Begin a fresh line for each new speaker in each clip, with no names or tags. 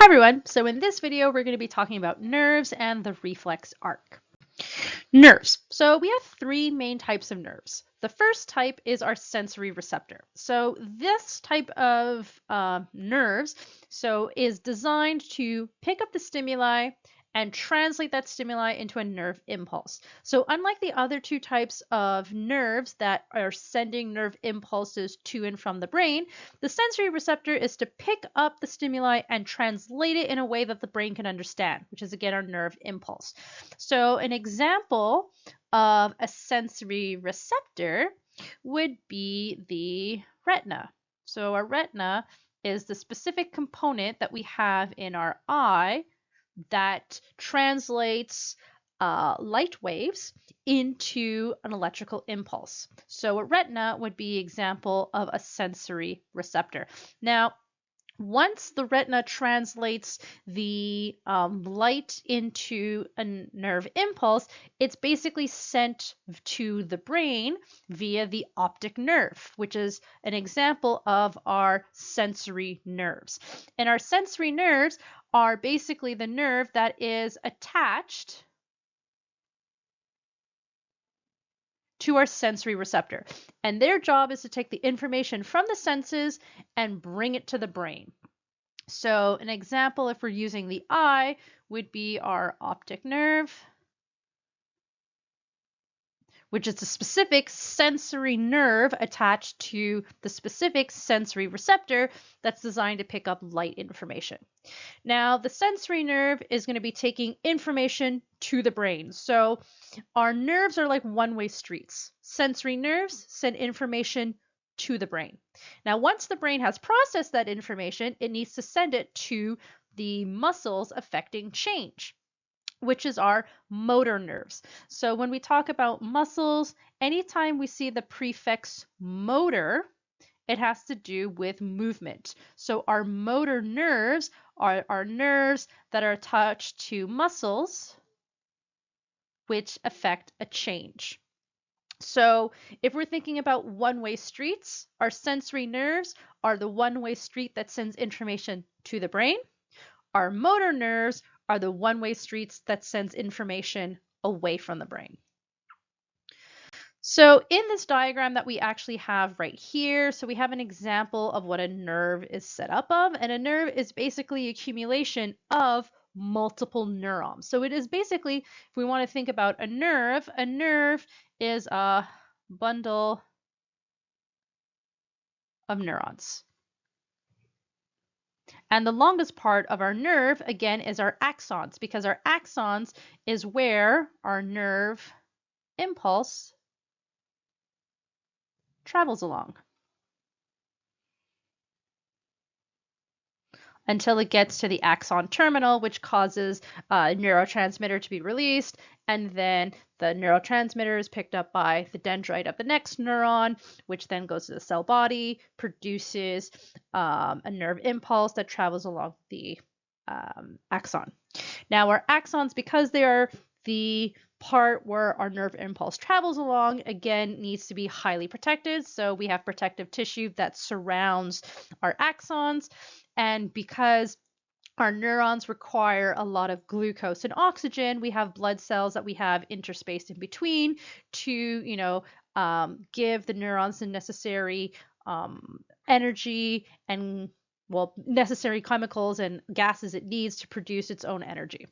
Hi everyone, so in this video we're going to be talking about nerves and the reflex arc. Nerves. So we have three main types of nerves. The first type is our sensory receptor. So this type of nerves is designed to pick up the stimuli and translate that stimuli into a nerve impulse. So unlike the other two types of nerves that are sending nerve impulses to and from the brain, the sensory receptor is to pick up the stimuli and translate it in a way that the brain can understand, which is again our nerve impulse. So an example of a sensory receptor would be the retina. So our retina is the specific component that we have in our eye that translates light waves into an electrical impulse. So a retina would be an example of a sensory receptor. Now, once the retina translates the light into a nerve impulse, it's basically sent to the brain via the optic nerve, which is an example of our sensory nerves. And our sensory nerves are basically the nerve that is attached to our sensory receptor. And their job is to take the information from the senses and bring it to the brain. So an example, if we're using the eye, would be our optic nerve, which is a specific sensory nerve attached to the specific sensory receptor that's designed to pick up light information. Now, the sensory nerve is going to be taking information to the brain. So our nerves are like one-way streets. Sensory nerves send information to the brain. Now, once the brain has processed that information, it needs to send it to the muscles affecting change, which is our motor nerves. So when we talk about muscles, anytime we see the prefix motor, it has to do with movement. So our motor nerves are our nerves that are attached to muscles, which affect a change. So if we're thinking about one-way streets, our sensory nerves are the one-way street that sends information to the brain. Our motor nerves are the one-way streets that sends information away from the brain. So in this diagram that we actually have right here, so we have an example of what a nerve is set up of, and a nerve is basically accumulation of multiple neurons. So it is basically, if we want to think about a nerve is a bundle of neurons. And the longest part of our nerve, again, is our axons, because our axons is where our nerve impulse travels along until it gets to the axon terminal, which causes a neurotransmitter to be released, and then the neurotransmitter is picked up by the dendrite of the next neuron, which then goes to the cell body, produces a nerve impulse that travels along the axon. Now our axons, because they are the part where our nerve impulse travels along, again, needs to be highly protected. So we have protective tissue that surrounds our axons. And because our neurons require a lot of glucose and oxygen, we have blood cells that we have interspaced in between to, give the neurons the necessary energy and necessary chemicals and gases it needs to produce its own energy.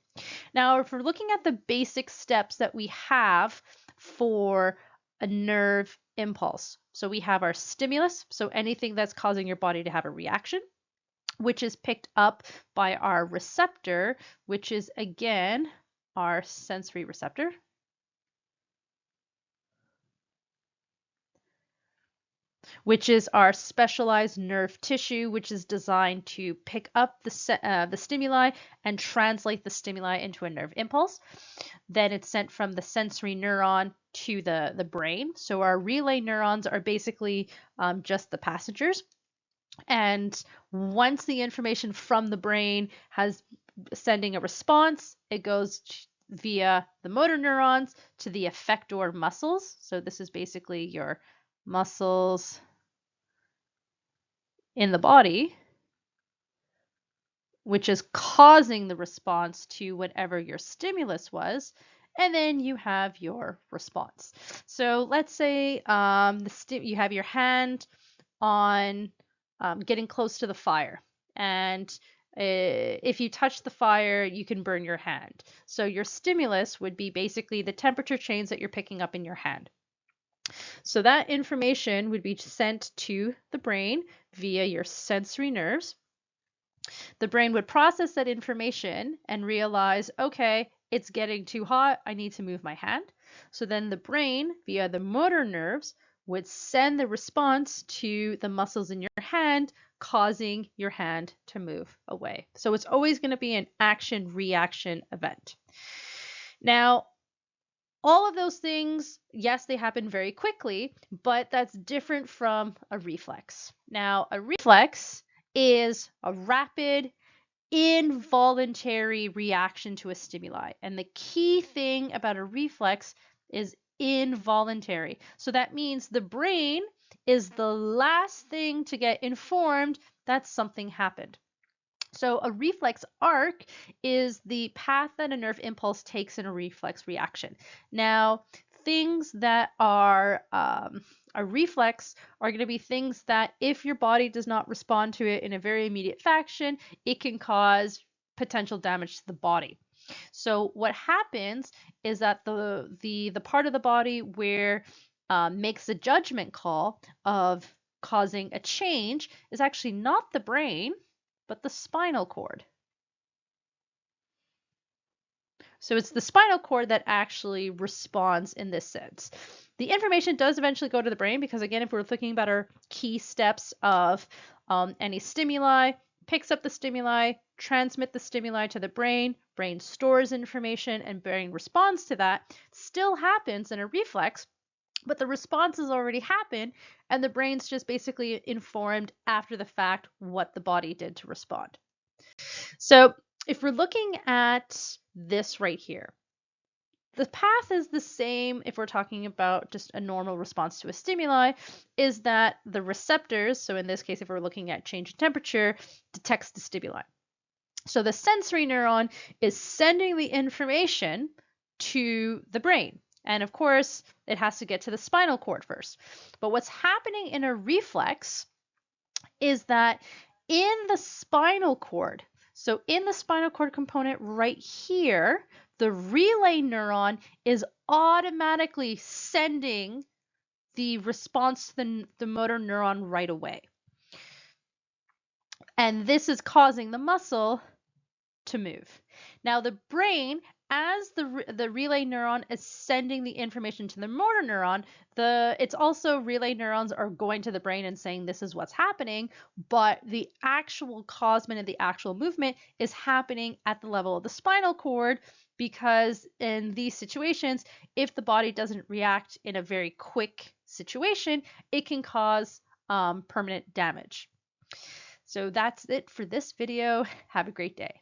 Now, if we're looking at the basic steps that we have for a nerve impulse, so we have our stimulus, so anything that's causing your body to have a reaction, which is picked up by our receptor, which is again our sensory receptor. Which is our specialized nerve tissue, which is designed to pick up the stimuli and translate the stimuli into a nerve impulse. Then it's sent from the sensory neuron to the brain. So our relay neurons are basically just the passengers. And once the information from the brain has sending a response, it goes via the motor neurons to the effector muscles. So this is basically your muscles in the body, which is causing the response to whatever your stimulus was, and then you have your response. So let's say you have your hand on getting close to the fire, and if you touch the fire, you can burn your hand. So your stimulus would be basically the temperature change that you're picking up in your hand. So that information would be sent to the brain via your sensory nerves. The brain would process that information and realize, okay, it's getting too hot, I need to move my hand. So then the brain, via the motor nerves, would send the response to the muscles in your hand, causing your hand to move away. So it's always going to be an action-reaction event. Now, all of those things, yes, they happen very quickly, but that's different from a reflex. Now, a reflex is a rapid, involuntary reaction to a stimuli. And the key thing about a reflex is involuntary. So that means the brain is the last thing to get informed that something happened. So a reflex arc is the path that a nerve impulse takes in a reflex reaction. Now, things that are a reflex are going to be things that if your body does not respond to it in a very immediate fashion, it can cause potential damage to the body. So what happens is that the part of the body where makes a judgment call of causing a change is actually not the brain, but the spinal cord. So it's the spinal cord that actually responds in this sense. The information does eventually go to the brain because, again, if we're thinking about our key steps of any stimuli, picks up the stimuli, transmit the stimuli to the brain, brain stores information, and brain responds to that, still happens in a reflex, but the response has already happened, and the brain's just basically informed after the fact what the body did to respond. So if we're looking at this right here, the path is the same if we're talking about just a normal response to a stimuli, is that the receptors, so in this case, if we're looking at change in temperature, detects the stimuli. So the sensory neuron is sending the information to the brain. And of course, it has to get to the spinal cord first. But what's happening in a reflex is that in the spinal cord, so in the spinal cord component right here, the relay neuron is automatically sending the response to the motor neuron right away. And this is causing the muscle to move. Now the brain, as the relay neuron is sending the information to the motor neuron, it's also relay neurons are going to the brain and saying this is what's happening, but the actual causement of the actual movement is happening at the level of the spinal cord, because in these situations, if the body doesn't react in a very quick situation, it can cause permanent damage. So that's it for this video. Have a great day.